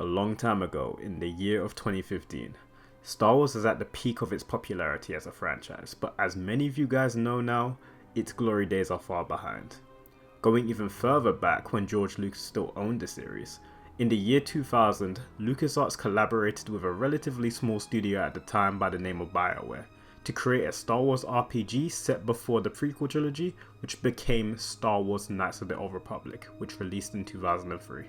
A long time ago, in the year of 2015, Star Wars is at the peak of its popularity as a franchise, but as many of you guys know now, its glory days are far behind. Going even further back when George Lucas still owned the series, in the year 2000, LucasArts collaborated with a relatively small studio at the time by the name of BioWare to create a Star Wars RPG set before the prequel trilogy, which became Star Wars Knights of the Old Republic, which released in 2003.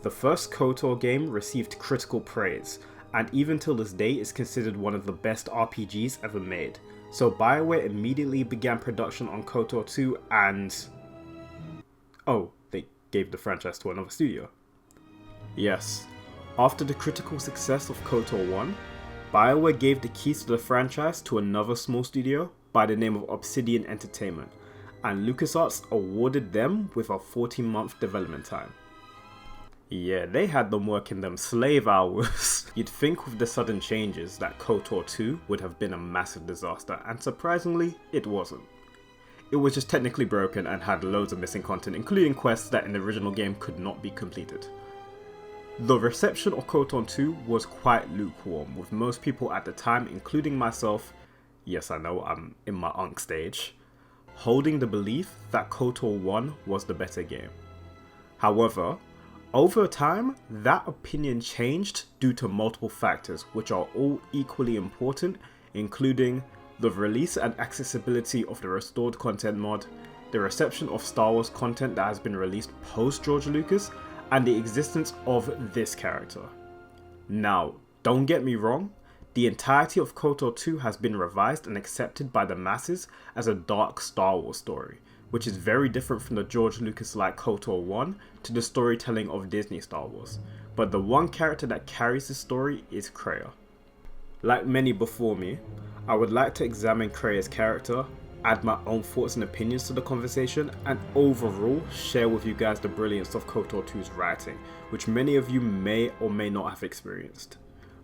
The first KOTOR game received critical praise, and even till this day is considered one of the best RPGs ever made. So BioWare immediately began production on KOTOR 2 and... oh, they gave the franchise to another studio. Yes, after the critical success of KOTOR 1, BioWare gave the keys to the franchise to another small studio by the name of Obsidian Entertainment, and LucasArts awarded them with a 14-month development time. Yeah, they had them working them slave hours. You'd think with the sudden changes that KOTOR 2 would have been a massive disaster, and surprisingly, it wasn't. It was just technically broken and had loads of missing content, including quests that in the original game could not be completed. The reception of KOTOR 2 was quite lukewarm, with most people at the time, including myself, yes I know I'm in my unk stage, holding the belief that KOTOR 1 was the better game. However, over time, that opinion changed due to multiple factors, which are all equally important, including the release and accessibility of the restored content mod, the reception of Star Wars content that has been released post George Lucas, and the existence of this character. Now, don't get me wrong, the entirety of KOTOR 2 has been revised and accepted by the masses as a dark Star Wars story, which is very different from the George Lucas-like KOTOR 1 to the storytelling of Disney Star Wars. But the one character that carries this story is Kreia. Like many before me, I would like to examine Kreia's character, add my own thoughts and opinions to the conversation, and overall share with you guys the brilliance of KOTOR 2's writing, which many of you may or may not have experienced.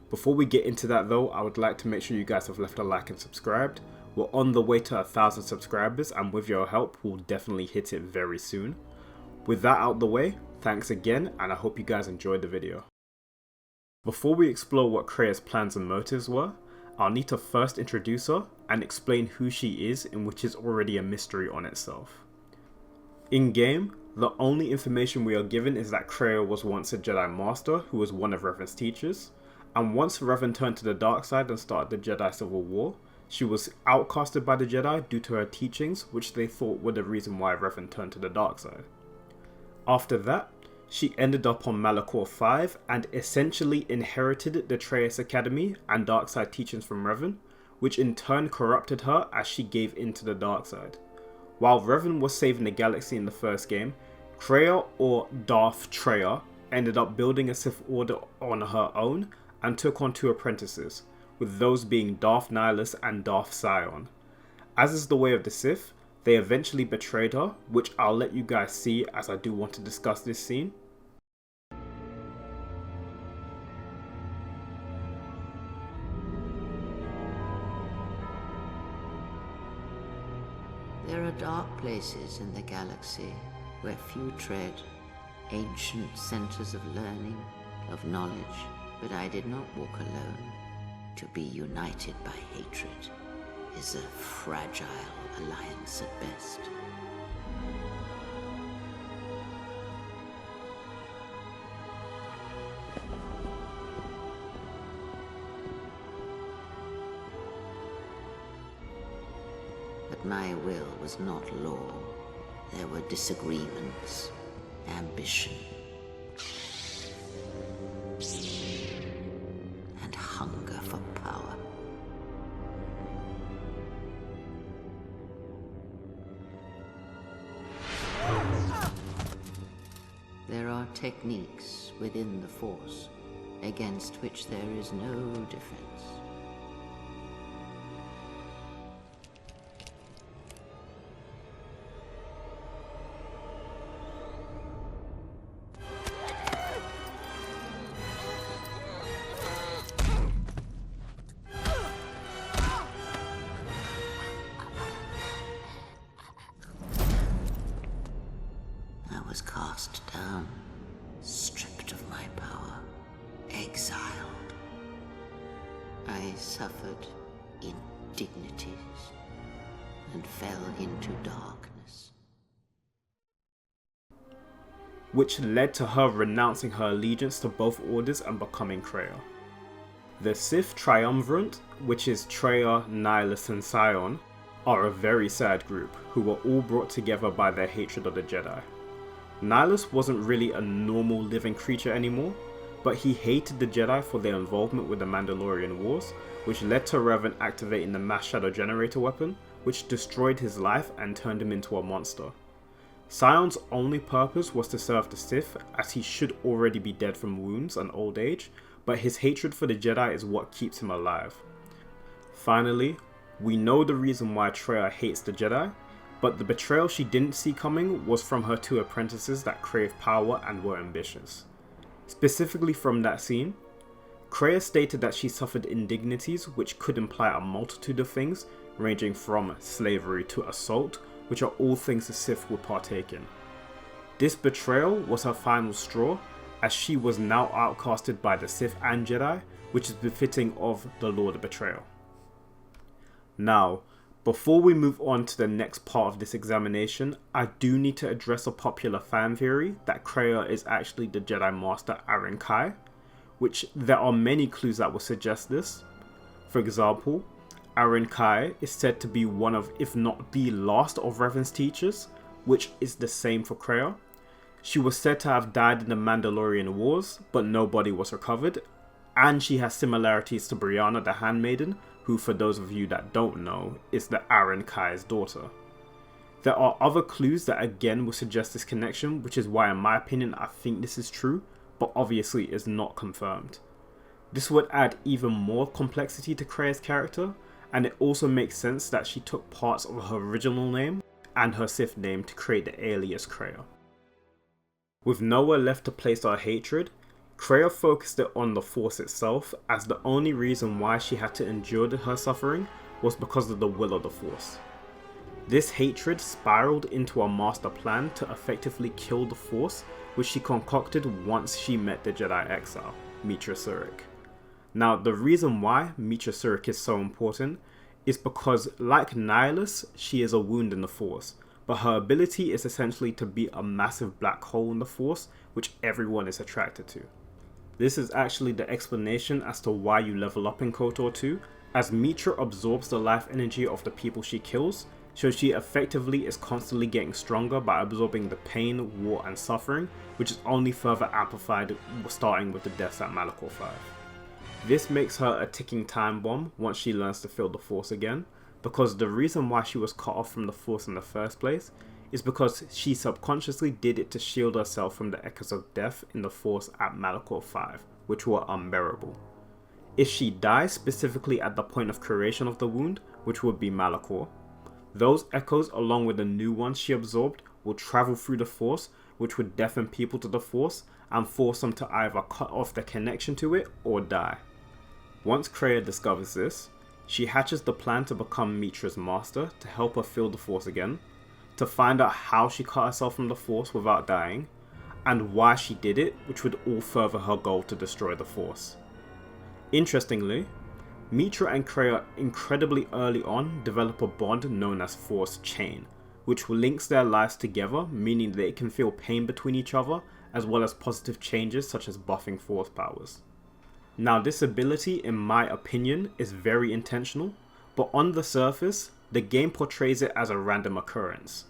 Before we get into that though, I would like to make sure you guys have left a like and subscribed. We're on the way to 1,000 subscribers, and with your help, we'll definitely hit it very soon. With that out the way, thanks again, and I hope you guys enjoyed the video. Before we explore what Kreia's plans and motives were, I'll need to first introduce her and explain who she is, in which is already a mystery on itself. In game, the only information we are given is that Kreia was once a Jedi Master who was one of Revan's teachers, and once Revan turned to the dark side and started the Jedi Civil War, she was outcasted by the Jedi due to her teachings, which they thought were the reason why Revan turned to the dark side. After that, she ended up on Malachor 5 and essentially inherited the Trace Academy and dark side teachings from Revan, which in turn corrupted her as she gave in to the dark side. While Revan was saving the galaxy in the first game, Kreia, or Darth Treya, ended up building a Sith Order on her own and took on 2 apprentices, with those being Darth Nihilus and Darth Sion. As is the way of the Sith, they eventually betrayed her, which I'll let you guys see as I do want to discuss this scene. There are dark places in the galaxy where few tread, ancient centers of learning, of knowledge, but I did not walk alone. To be united by hatred is a fragile alliance at best. But my will was not law. There were disagreements, ambition, and hunger for power. There are techniques within the Force against which there is no defense. I was cast down, stripped of my power. suffered indignities and fell into darkness. Which led to her renouncing her allegiance to both orders and becoming Kreia. The Sith Triumvirate, which is Kreia, Nihilus and Sion, are a very sad group who were all brought together by their hatred of the Jedi. Nihilus wasn't really a normal living creature anymore, but he hated the Jedi for their involvement with the Mandalorian Wars, which led to Revan activating the Mass Shadow Generator weapon, which destroyed his life and turned him into a monster. Sion's only purpose was to serve the Sith, as he should already be dead from wounds and old age, but his hatred for the Jedi is what keeps him alive. Finally, we know the reason why Kreia hates the Jedi, but the betrayal she didn't see coming was from her two apprentices that craved power and were ambitious. Specifically from that scene, Kreia stated that she suffered indignities which could imply a multitude of things, ranging from slavery to assault, which are all things the Sith would partake in. This betrayal was her final straw, as she was now outcasted by the Sith and Jedi, which is befitting of the Lord of Betrayal. Now, before we move on to the next part of this examination, I do need to address a popular fan theory that Kreia is actually the Jedi Master Aaron Kai, which there are many clues that will suggest this. For example, Aaron Kai is said to be one of, if not the last of Revan's teachers, which is the same for Kreia. She was said to have died in the Mandalorian Wars, but nobody was recovered, and she has similarities to Brianna the Handmaiden, who, for those of you that don't know, is the Aaron Kai's daughter. There are other clues that again will suggest this connection, which is why in my opinion I think this is true, but obviously is not confirmed. This would add even more complexity to Kreia's character, and it also makes sense that she took parts of her original name and her Sith name to create the alias Kreia. With nowhere left to place her hatred, Kreia focused it on the Force itself, as the only reason why she had to endure her suffering was because of the will of the Force. This hatred spiraled into a master plan to effectively kill the Force, which she concocted once she met the Jedi exile, Meetra Surik. Now, the reason why Meetra Surik is so important is because, like Nihilus, she is a wound in the Force, but her ability is essentially to be a massive black hole in the Force, which everyone is attracted to. This is actually the explanation as to why you level up in KOTOR 2, as Meetra absorbs the life energy of the people she kills, so she effectively is constantly getting stronger by absorbing the pain, war and suffering, which is only further amplified starting with the deaths at Malachor 5. This makes her a ticking time bomb once she learns to feel the Force again, because the reason why she was cut off from the Force in the first place is because she subconsciously did it to shield herself from the echoes of death in the Force at Malachor 5, which were unbearable. If she dies specifically at the point of curation of the wound, which would be Malachor, those echoes along with the new ones she absorbed will travel through the Force, which would deafen people to the Force and force them to either cut off their connection to it or die. Once Kreia discovers this, she hatches the plan to become Meetra's master to help her feel the Force again, to find out how she cut herself from the Force without dying, and why she did it, which would all further her goal to destroy the Force. Interestingly, Meetra and Kreia incredibly early on develop a bond known as Force Chain, which links their lives together, meaning they can feel pain between each other, as well as positive changes such as buffing Force powers. Now, this ability, in my opinion, is very intentional, but on the surface, the game portrays it as a random occurrence.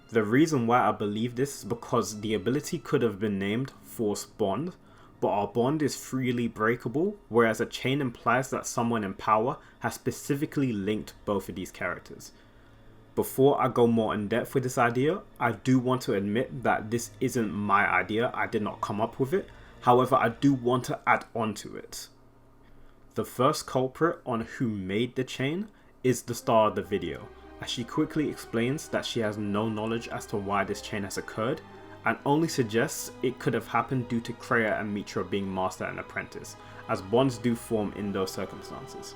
The reason why I believe this is because the ability could have been named Force Bond, but our bond is freely breakable, whereas a chain implies that someone in power has specifically linked both of these characters. Before I go more in depth with this idea, I do want to admit that this isn't my idea, I did not come up with it, however I do want to add on to it. The first culprit on who made the chain is the star of the video, as she quickly explains that she has no knowledge as to why this chain has occurred, and only suggests it could have happened due to Kreia and Meetra being master and apprentice, as bonds do form in those circumstances.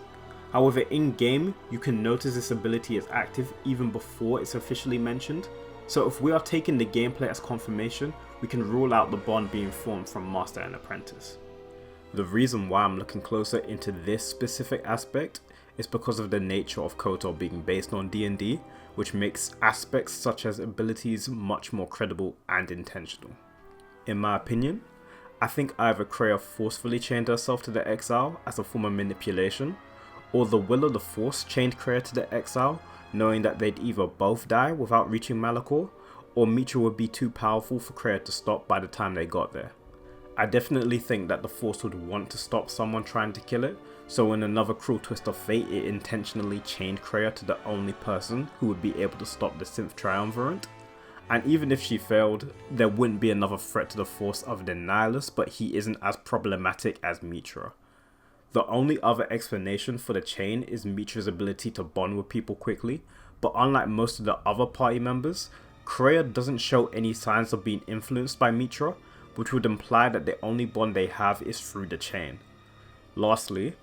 However, in-game, you can notice this ability is active even before it's officially mentioned, so if we are taking the gameplay as confirmation, we can rule out the bond being formed from master and apprentice. The reason why I'm looking closer into this specific aspect is because of the nature of KOTOR being based on D&D, which makes aspects such as abilities much more credible and intentional. In my opinion, I think either Kreia forcefully chained herself to the exile as a form of manipulation, or the will of the Force chained Kreia to the exile, knowing that they'd either both die without reaching Malachor, or Mitra would be too powerful for Kreia to stop by the time they got there. I definitely think that the Force would want to stop someone trying to kill it, so in another cruel twist of fate, it intentionally chained Kreia to the only person who would be able to stop the Synth Triumvirate. And even if she failed, there wouldn't be another threat to the Force other than Nihilus, but he isn't as problematic as Mitra. The only other explanation for the chain is Mitra's ability to bond with people quickly, but unlike most of the other party members, Kreia doesn't show any signs of being influenced by Mitra, which would imply that the only bond they have is through the chain. Lastly,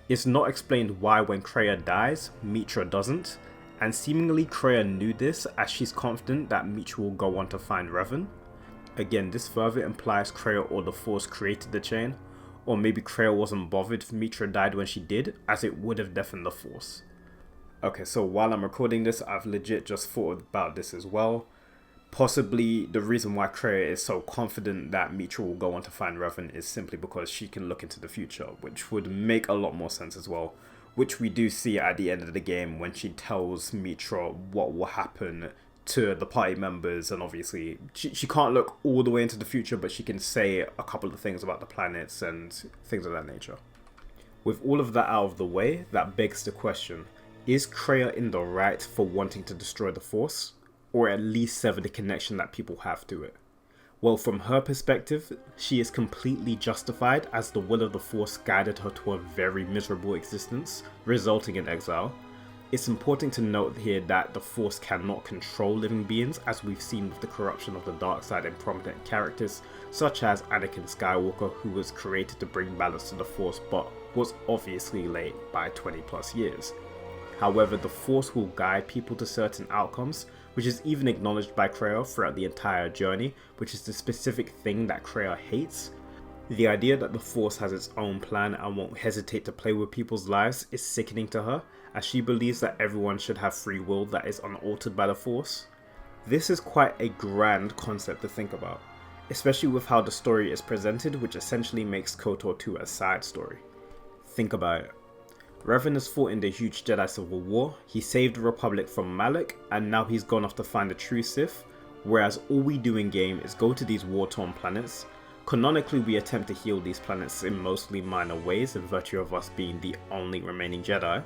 it's not explained why when Kreia dies, Mitra doesn't, and seemingly Kreia knew this as she's confident that Mitra will go on to find Revan. Again, this further implies Kreia or the Force created the chain, or maybe Kreia wasn't bothered if Mitra died when she did, as it would have deafened the Force. Okay, so while I'm recording this, I've legit just thought about this as well. Possibly the reason why Kreia is so confident that Mitra will go on to find Revan is simply because she can look into the future, which would make a lot more sense as well, which we do see at the end of the game when she tells Mitra what will happen to the party members, and obviously she can't look all the way into the future, but she can say a couple of things about the planets and things of that nature. With all of that out of the way, that begs the question, is Kreia in the right for wanting to destroy the Force? Or at least sever the connection that people have to it? Well, from her perspective, she is completely justified as the will of the Force guided her to a very miserable existence, resulting in exile. It's important to note here that the Force cannot control living beings, as we've seen with the corruption of the dark side in prominent characters, such as Anakin Skywalker, who was created to bring balance to the Force but was obviously late by 20 plus years. However, the Force will guide people to certain outcomes, which is even acknowledged by Kreia throughout the entire journey, which is the specific thing that Kreia hates. The idea that the Force has its own plan and won't hesitate to play with people's lives is sickening to her, as she believes that everyone should have free will that is unaltered by the Force. This is quite a grand concept to think about, especially with how the story is presented, which essentially makes KOTOR 2 a side story. Think about it. Revan has fought in the huge Jedi Civil War, he saved the Republic from Malak, and now he's gone off to find the true Sith, whereas all we do in game is go to these war-torn planets. Canonically, we attempt to heal these planets in mostly minor ways in virtue of us being the only remaining Jedi,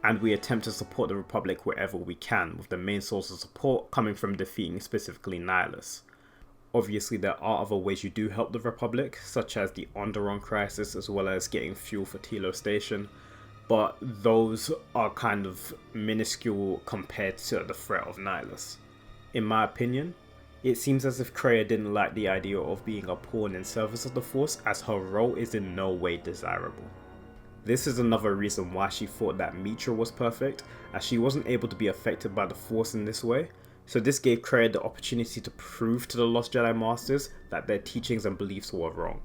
and we attempt to support the Republic wherever we can, with the main source of support coming from defeating specifically Nihilus. Obviously, there are other ways you do help the Republic, such as the Onderon crisis as well as getting fuel for Tilo Station, but those are kind of minuscule compared to the threat of Nihilus. In my opinion, it seems as if Kreia didn't like the idea of being a pawn in service of the Force, as her role is in no way desirable. This is another reason why she thought that Mitra was perfect, as she wasn't able to be affected by the Force in this way, so this gave Kreia the opportunity to prove to the Lost Jedi Masters that their teachings and beliefs were wrong.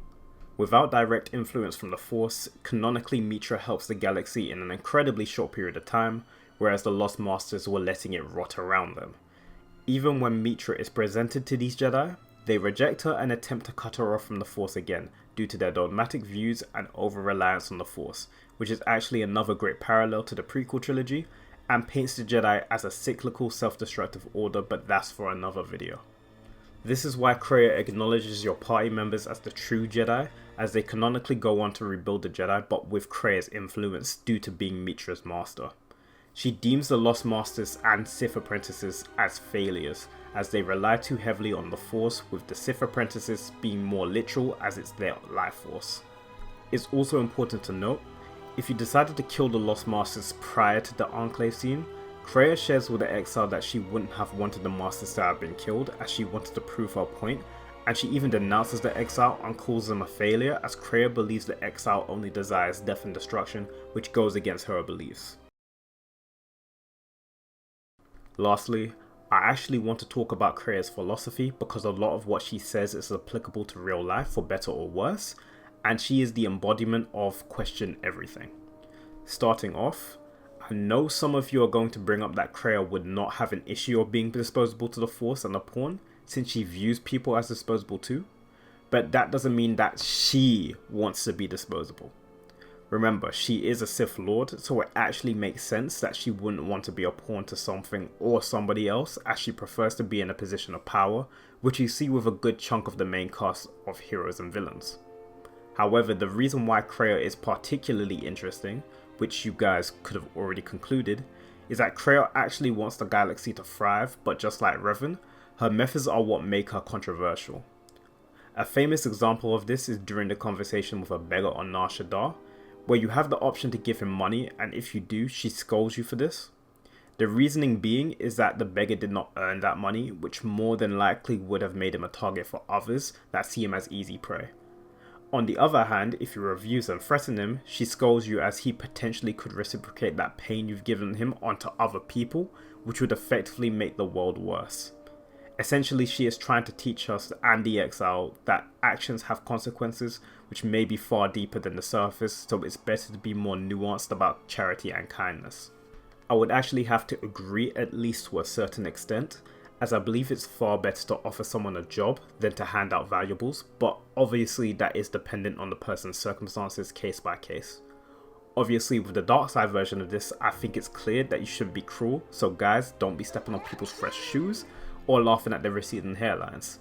Without direct influence from the Force, canonically Mitra helps the galaxy in an incredibly short period of time, whereas the Lost Masters were letting it rot around them. Even when Mitra is presented to these Jedi, they reject her and attempt to cut her off from the Force again, due to their dogmatic views and over-reliance on the Force, which is actually another great parallel to the prequel trilogy, and paints the Jedi as a cyclical self-destructive order, but that's for another video. This is why Kreia acknowledges your party members as the true Jedi, as they canonically go on to rebuild the Jedi, but with Kreia's influence due to being Mitra's master. She deems the Lost Masters and Sith apprentices as failures, as they rely too heavily on the Force, with the Sith apprentices being more literal as it's their life force. It's also important to note, if you decided to kill the Lost Masters prior to the Enclave scene, Kreia shares with the Exile that she wouldn't have wanted the Masters to have been killed, as she wanted to prove her point, and she even denounces the Exile and calls them a failure, as Kreia believes the Exile only desires death and destruction, which goes against her beliefs. Lastly, I actually want to talk about Kreia's philosophy, because a lot of what she says is applicable to real life for better or worse, and she is the embodiment of question everything. Starting off, I know some of you are going to bring up that Kreia would not have an issue of being disposable to the Force and a pawn, since she views people as disposable too, but that doesn't mean that she wants to be disposable. Remember, she is a Sith Lord, so it actually makes sense that she wouldn't want to be a pawn to something or somebody else, as she prefers to be in a position of power, which you see with a good chunk of the main cast of heroes and villains. However, the reason why Kreia is particularly interesting, which you guys could have already concluded, is that Kreia actually wants the galaxy to thrive, but just like Revan, her methods are what make her controversial. A famous example of this is during the conversation with a beggar on Nar Shaddaa, where you have the option to give him money, and if you do, she scolds you for this. The reasoning being is that the beggar did not earn that money, which more than likely would have made him a target for others that see him as easy prey. On the other hand, if you refuse and threaten him, she scolds you as he potentially could reciprocate that pain you've given him onto other people, which would effectively make the world worse. Essentially, she is trying to teach us and the exile that actions have consequences which may be far deeper than the surface, so it's better to be more nuanced about charity and kindness. I would actually have to agree, at least to a certain extent, as I believe it's far better to offer someone a job than to hand out valuables, but obviously that is dependent on the person's circumstances case by case. Obviously, with the dark side version of this, I think it's clear that you shouldn't be cruel, so guys, don't be stepping on people's fresh shoes or laughing at their receding hairlines.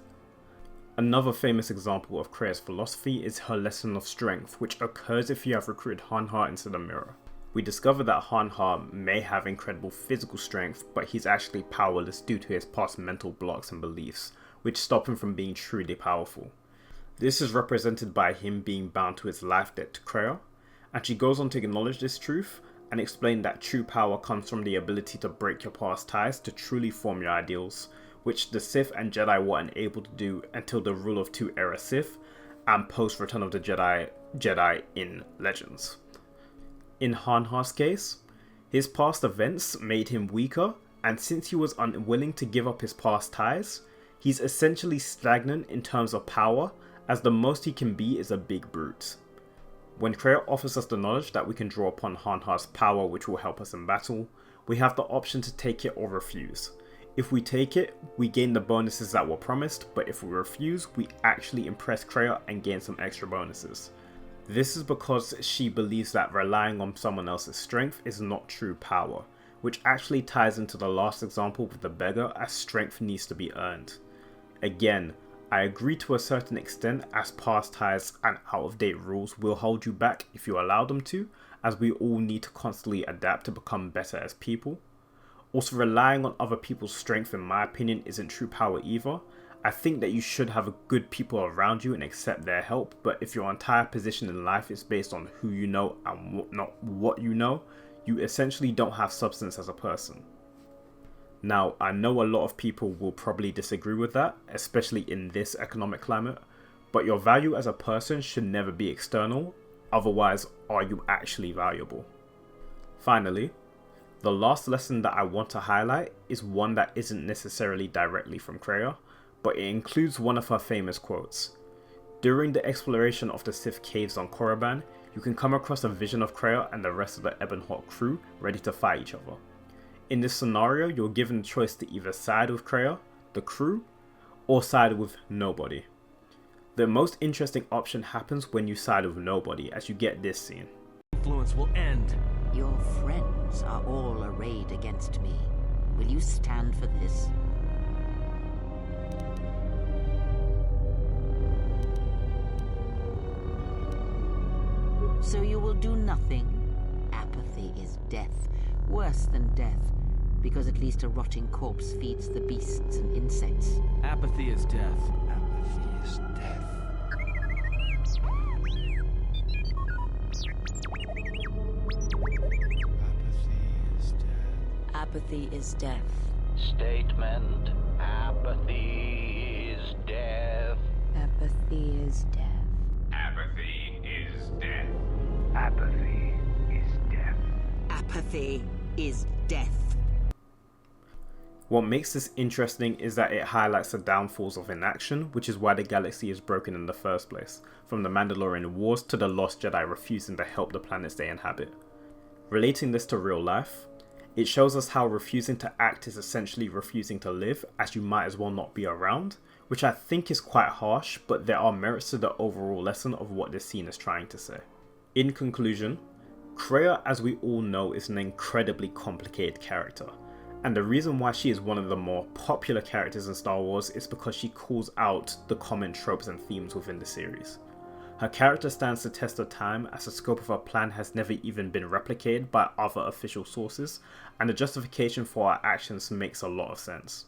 Another famous example of Kreia's philosophy is her lesson of strength, which occurs if you have recruited hanharr into the mirror. We discover that hanharr may have incredible physical strength, but he's actually powerless due to his past mental blocks and beliefs, which stop him from being truly powerful. This is represented by him being bound to his life debt to Kreia, and she goes on to acknowledge this truth and explain that true power comes from the ability to break your past ties to truly form your ideals, which the Sith and Jedi were unable to do until the Rule of Two era Sith and post Return of the Jedi in Legends. In hanharr's case, his past events made him weaker, and since he was unwilling to give up his past ties, he's essentially stagnant in terms of power, as the most he can be is a big brute. When Kreia offers us the knowledge that we can draw upon hanharr's power which will help us in battle, we have the option to take it or refuse. If we take it, we gain the bonuses that were promised, but if we refuse, we actually impress Kreia and gain some extra bonuses. This is because she believes that relying on someone else's strength is not true power, which actually ties into the last example with the beggar, as strength needs to be earned. Again, I agree to a certain extent, as past ties and out-of-date rules will hold you back if you allow them to, as we all need to constantly adapt to become better as people. Also, relying on other people's strength, in my opinion, isn't true power either. I think that you should have good people around you and accept their help, but if your entire position in life is based on who you know and not what you know, you essentially don't have substance as a person. Now, I know a lot of people will probably disagree with that, especially in this economic climate, but your value as a person should never be external, otherwise are you actually valuable? Finally, the last lesson that I want to highlight is one that isn't necessarily directly from Kreia, but it includes one of her famous quotes. During the exploration of the Sith caves on Korriban, you can come across a vision of Kreia and the rest of the Ebon Hawk crew ready to fight each other. In this scenario, you're given the choice to either side with Kreia, the crew, or side with nobody. The most interesting option happens when you side with nobody, as you get this scene. Influence will end. Your friends are all arrayed against me. Will you stand for this? So you will do nothing? Apathy is death, worse than death, because at least a rotting corpse feeds the beasts and insects. Apathy is death. Apathy is death. Apathy is death. Statement: apathy is death. Apathy is death. Apathy is death. Apathy is death. Apathy is death. What makes this interesting is that it highlights the downfalls of inaction, which is why the galaxy is broken in the first place, from the Mandalorian Wars to the Lost Jedi refusing to help the planets they inhabit. Relating this to real life, it shows us how refusing to act is essentially refusing to live, as you might as well not be around, which I think is quite harsh, but there are merits to the overall lesson of what this scene is trying to say. In conclusion, Kreia, as we all know, is an incredibly complicated character, and the reason why she is one of the more popular characters in Star Wars is because she calls out the common tropes and themes within the series. Her character stands the test of time as the scope of her plan has never even been replicated by other official sources, and the justification for her actions makes a lot of sense.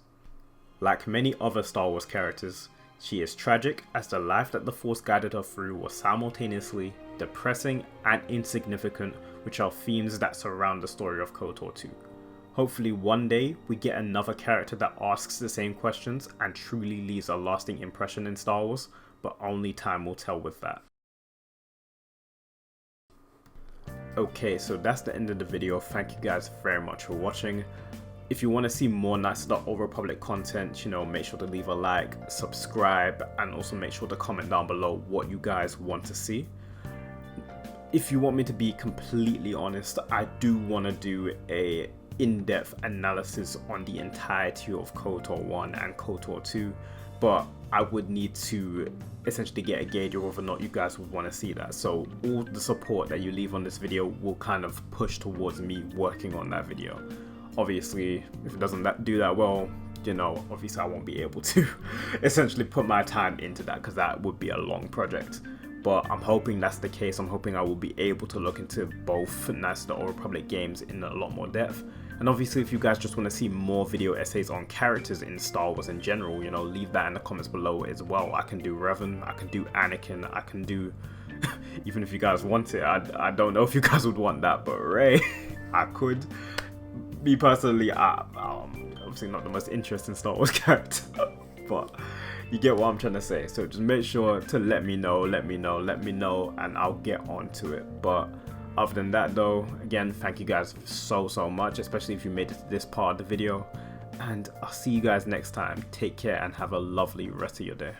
Like many other Star Wars characters, she is tragic as the life that the Force guided her through was simultaneously depressing and insignificant, which are themes that surround the story of KOTOR 2. Hopefully one day we get another character that asks the same questions and truly leaves a lasting impression in Star Wars, but only time will tell with that. Okay, so that's the end of the video. Thank you guys very much for watching. If you want to see more Knights of the Old Republic content, make sure to leave a like, subscribe, and also make sure to comment down below what you guys want to see. If you want me to be completely honest, I do want to do a in-depth analysis on the entirety of KOTOR 1 and KOTOR 2, but I would need to essentially get a gauge of whether or not you guys would want to see that. So all the support that you leave on this video will kind of push towards me working on that video. Obviously, if it doesn't do that well, obviously I won't be able to essentially put my time into that, because that would be a long project. But I'm hoping that's the case. I'm hoping I will be able to look into both Knights of the Old Republic games in a lot more depth. And obviously, if you guys just want to see more video essays on characters in Star Wars in general, leave that in the comments below as well. I can do Revan, I can do Anakin, I can do, even if you guys want it, I don't know if you guys would want that, but Rey, I could. Me personally, I'm obviously not the most interesting Star Wars character, but you get what I'm trying to say. So just make sure to let me know, and I'll get on to it. But other than that though, again, thank you guys so much, especially if you made it to this part of the video, and I'll see you guys next time. Take care and have a lovely rest of your day.